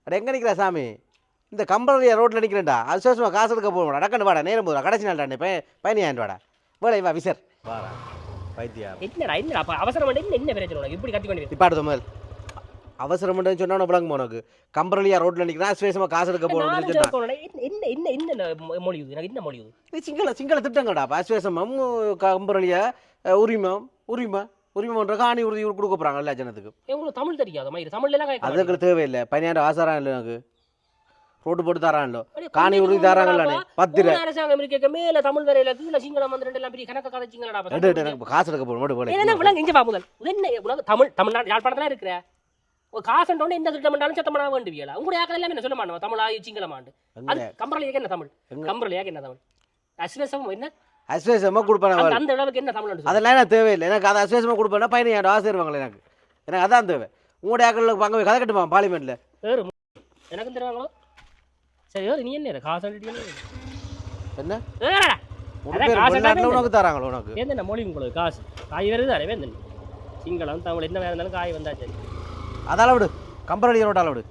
அட எங்கே நிற்கிற சாமி இந்த கம்பளி ரோட்டில் நிற்கிறேன்டா அது சும்மா காசு எடுக்க போகணும் டக்குன்னு வாடா நேரம் போதும் கடைசி நாள்டா பயணியாண்டு வாடா வேலை வா விசர் வாடா வைத்தியா என்னடா அப்போ அவசரம் என்ன பிரச்சனை உனக்கு இப்படி கத்தி கொண்டு இப்பாடு முதல் அவசரம் சொன்னா விளங்குமா உனக்கு கம்பரலியா ரோட்டில் நிற்கிறா சுவேசமாக காசு எடுக்க போகணும் என்ன மொழியுது எனக்கு என்ன மொழியுது இது சிங்கள திட்டங்கடா அஸ்வேசமும் கம்பரலியா உரிமன்ற காணி உறுதி கொடுக்க போகிறாங்க எல்லா ஜனத்துக்கு உங்களுக்கு தமிழ் தெரியாது மயிறு தமிழ்லாம் அதுக்கு தேவையில்லை 12 ஆசாரம் இல்லை எனக்கு ரோட்டு போட்டு தரான்லோ காணி உறுதி தராங்கல்ல 10 அரசாங்கம் இருக்க மேல தமிழ் வரையில கீழ சிங்களம் வந்து ரெண்டு எல்லாம் பெரிய கணக்கு கதைச்சிங்களடா காசு எடுக்க போகணும் மட்டும் என்ன விளங்க இங்க பா முதல் என்ன உனக்கு தமிழ்நாடு யாழ்ப்பாணத்துல இருக்கிற ஒரு காசு உடனே எந்த திட்டம் பண்ணாலும் சத்தம் பண்ண வேண்டியவியல உங்களுடைய ஆக்கள் எல்லாமே என்ன சொல்ல மாட்டோம் தமிழ் சிங்களம் ஆண்டு அது கம்பரலியாக என்ன தமிழ் கம்பரலியாக என்ன தமிழ் அஸ்வேசம் என்ன அஸ்வேசமாக கொடுப்பேன் அந்த அளவுக்கு என்ன தமிழ் அதெல்லாம் எனக்கு தேவையில்லை எனக்கு அதை அஸ்வேசமாக கொடுப்பேன்னா 15 ஆசைருவாங்களே எனக்கு அதான் தேவை உங்களுடைய ஆக்களுக்கு அங்கே கதை கட்டுமா பார்லிமெண்ட்டில் எனக்கும் தருவாங்களோ சரி நீ என்ன காசு என்ன உனக்கு தராங்களோ உனக்கு என்ன மொழி உங்களுக்கு காசு காய் வருது தானே வேந்தன் சிங்களம் தமிழ் என்ன வேறு இருந்தாலும் காய் வந்தா சரி அதால விடு கம்பரலியரோட விடு